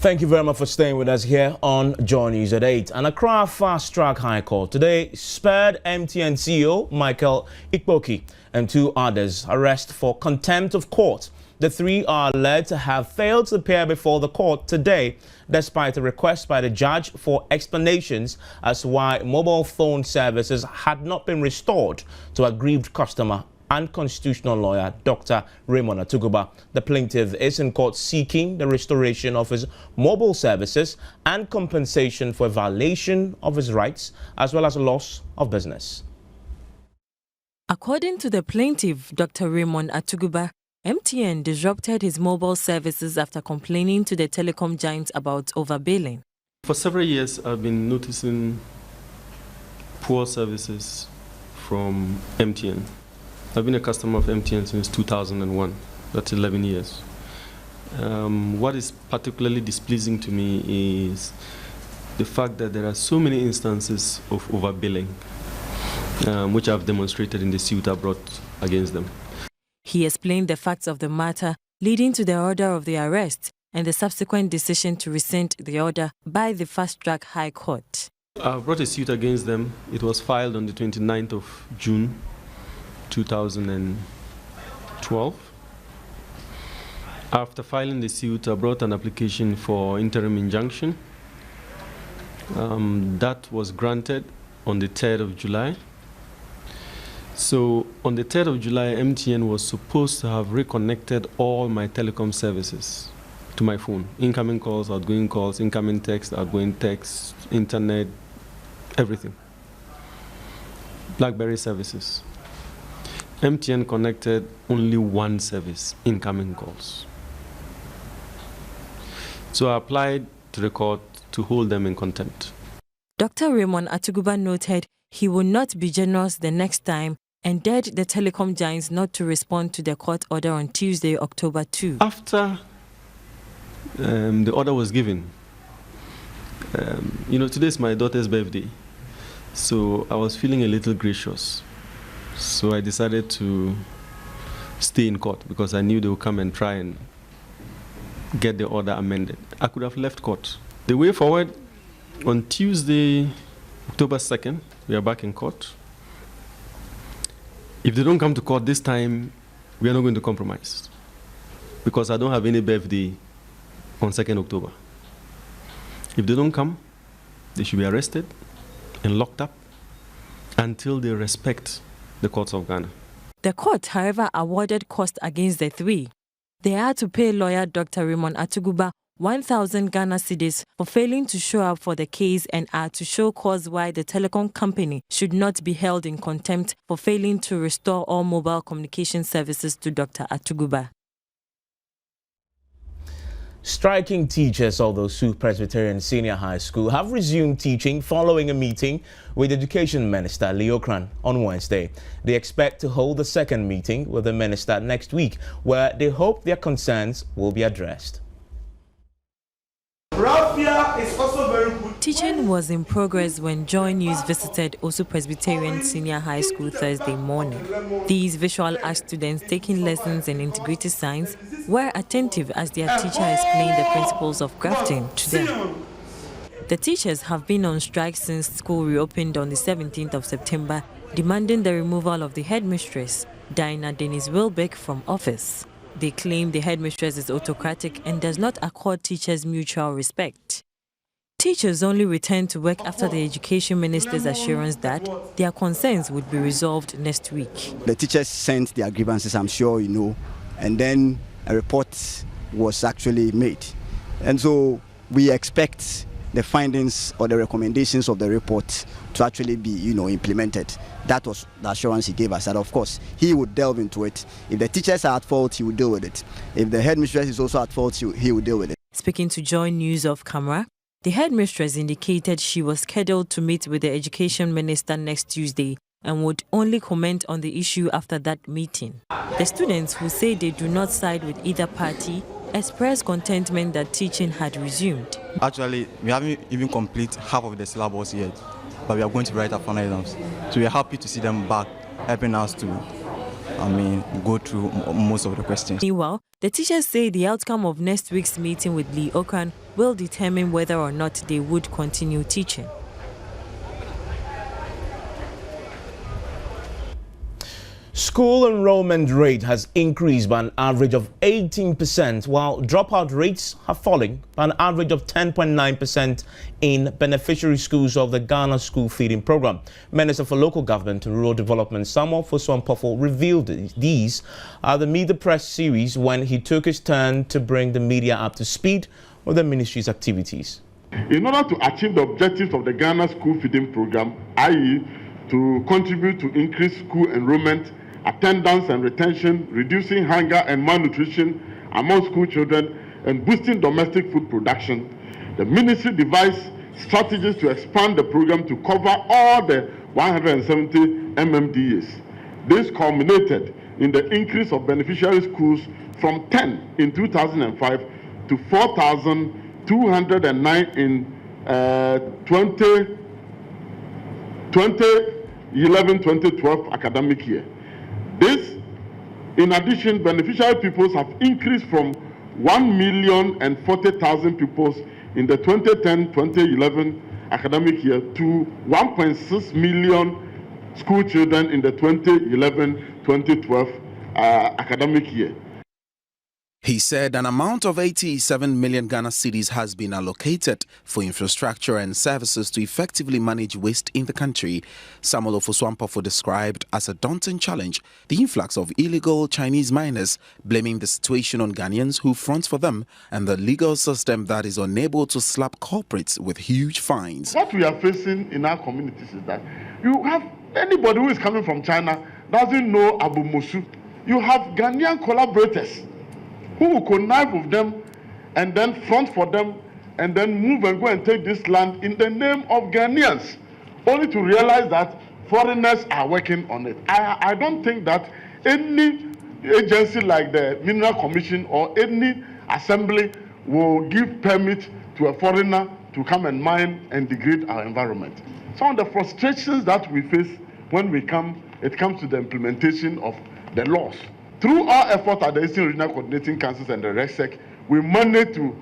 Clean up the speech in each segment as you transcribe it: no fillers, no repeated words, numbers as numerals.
Thank you very much for staying with us here on Joy News at 8. An Accra fast-track High Court today spared MTN CEO Michael Ikpoki and two others arrested for contempt of court. The three are alleged to have failed to appear before the court today, despite a request by the judge for explanations as to why mobile phone services had not been restored to a aggrieved customer and constitutional lawyer Dr. Raymond Atuguba. The plaintiff is in court seeking the restoration of his mobile services and compensation for a violation of his rights, as well as a loss of business. According to the plaintiff, Dr. Raymond Atuguba, MTN disrupted his mobile services after complaining to the telecom giant about overbilling. For several years, I've been noticing poor services from MTN. I've been a customer of MTN since 2001. That's 11 years. What is particularly displeasing to me is the fact that there are so many instances of overbilling, which I've demonstrated in the suit I brought against them. He explained the facts of the matter, leading to the order of the arrest and the subsequent decision to rescind the order by the fast-track High Court. I brought a suit against them. It was filed on the 29th of June 2012. After filing the suit, I brought an application for interim injunction. That was granted on the 3rd of July. So on the 3rd of July, MTN was supposed to have reconnected all my telecom services to my phone. Incoming calls, incoming text, outgoing text, internet, everything. BlackBerry services. MTN connected only one service, incoming calls. So I applied to the court to hold them in contempt. Dr. Raymond Atuguba noted he will not be generous the next time and dared the telecom giants not to respond to the court order on Tuesday, October 2. After the order was given, today is my daughter's birthday, so I was feeling a little gracious. So I decided to stay in court because I knew they would come and try and get the order amended. I could have left court. The way forward, on Tuesday, October 2nd, we are back in court. If they don't come to court this time, we are not going to compromise because I don't have any birthday on 2nd October. If they don't come, they should be arrested and locked up until they respect the courts of Ghana. The court, however, awarded cost against the three. They are to pay lawyer Dr. Raymond Atuguba 1,000 Ghana cedis for failing to show up for the case and are to show cause why the telecom company should not be held in contempt for failing to restore all mobile communication services to Dr. Atuguba. Striking teachers of the Osu Presbyterian Senior High School have resumed teaching following a meeting with Education Minister Leo Kran on Wednesday. They expect to hold the second meeting with the minister next week, where they hope their concerns will be addressed. Is also very good. Teaching was in progress when Joy News visited Osu Presbyterian Senior High School Thursday morning. These visual art students taking lessons in integrated science were attentive as their teacher explained the principles of grafting to them. The teachers have been on strike since school reopened on the 17th of September, demanding the removal of the headmistress, Dinah Dennis Wilbeck, from office. They claim the headmistress is autocratic and does not accord teachers mutual respect. Teachers only returned to work after the education minister's assurance that their concerns would be resolved next week. The teachers sent their grievances, I'm sure you know, and then a report was actually made. And so we expect the findings or the recommendations of the report to actually be, implemented. That was the assurance he gave us, that of course he would delve into it. If the teachers are at fault, he would deal with it. If the headmistress is also at fault, he would deal with it. Speaking to Joy News off camera, the headmistress indicated she was scheduled to meet with the education minister next Tuesday and would only comment on the issue after that meeting. The students, who say they do not side with either party, expressed contentment that teaching had resumed. Actually, we haven't even completed half of the syllabus yet, but we are going to write our final exams. So we are happy to see them back, helping us to, go through most of the questions. Meanwhile, the The teachers say the outcome of next week's meeting with Lee Okran will determine whether or not they would continue teaching. School enrollment rate has increased by an average of 18%, while dropout rates are falling by an average of 10.9% in beneficiary schools of the Ghana School Feeding Program. Minister for Local Government and Rural Development Samuel Fosuampofo revealed these at the Meet the Press series when he took his turn to bring the media up to speed with the ministry's activities. In order to achieve the objectives of the Ghana School Feeding Program, i.e. to contribute to increased school enrollment, attendance and retention, reducing hunger and malnutrition among school children, and boosting domestic food production, the ministry devised strategies to expand the program to cover all the 170 MMDAs. This culminated in the increase of beneficiary schools from 10 in 2005 to 4,209 in 2011-2012 academic year. This, in addition, beneficiary pupils have increased from 1,040,000 pupils in the 2010-2011 academic year to 1.6 million school children in the 2011-2012 academic year. He said an amount of 87 million Ghana cedis has been allocated for infrastructure and services to effectively manage waste in the country. Samuel Fosuampofo described as a daunting challenge the influx of illegal Chinese miners, blaming the situation on Ghanaians who front for them and the legal system that is unable to slap culprits with huge fines. What we are facing in our communities is that you have anybody who is coming from China doesn't know Abu Mosu. You have Ghanaian collaborators who will connive with them and then front for them and then move and go and take this land in the name of Ghanaians, only to realize that foreigners are working on it. I don't think that any agency like the Mineral Commission or any assembly will give permit to a foreigner to come and mine and degrade our environment. Some of the frustrations that we face when it comes to the implementation of the laws. Through our effort at the Eastern Regional Coordinating Councils and the RESEC, we managed to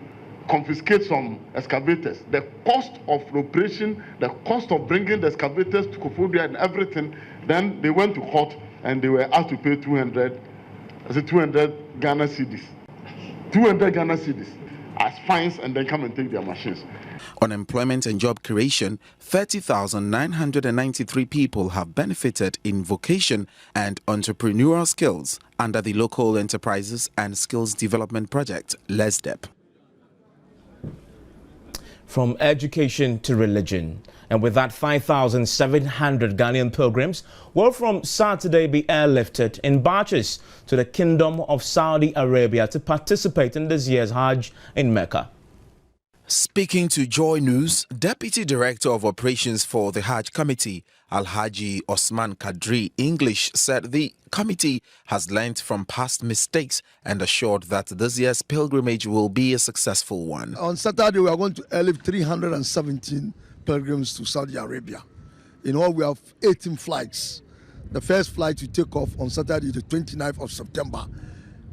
confiscate some excavators. The cost of operation, the cost of bringing the excavators to Koforidua and everything, then they went to court and they were asked to pay 200 Ghana cedis. 200 Ghana cedis as fines and then come and take their machines. On employment and job creation, 30,993 people have benefited in vocation and entrepreneurial skills under the Local Enterprises and Skills Development Project, LESDEP. From education to religion. And with that, 5,700 Ghanaian pilgrims will from Saturday be airlifted in barges to the Kingdom of Saudi Arabia to participate in this year's Hajj in Mecca. Speaking to Joy News, Deputy Director of Operations for the Hajj Committee, Alhaji Osman Kadri English, said the committee has learnt from past mistakes and assured that this year's pilgrimage will be a successful one. On Saturday, we are going to airlift 317 pilgrims to Saudi Arabia. In all, we have 18 flights. The first flight will take off on Saturday, the 29th of September.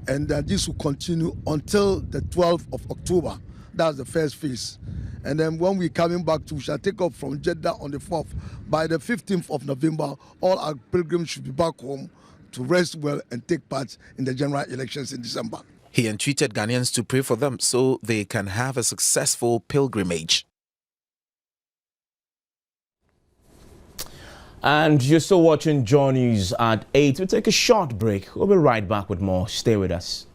And this will continue until the 12th of October. That's the first phase. And then when we're coming back we shall take off from Jeddah on the 4th. By the 15th of November, all our pilgrims should be back home to rest well and take part in the general elections in December. He entreated Ghanaians to pray for them so they can have a successful pilgrimage. And you're still watching Joy News at 8. We'll take a short break. We'll be right back with more. Stay with us.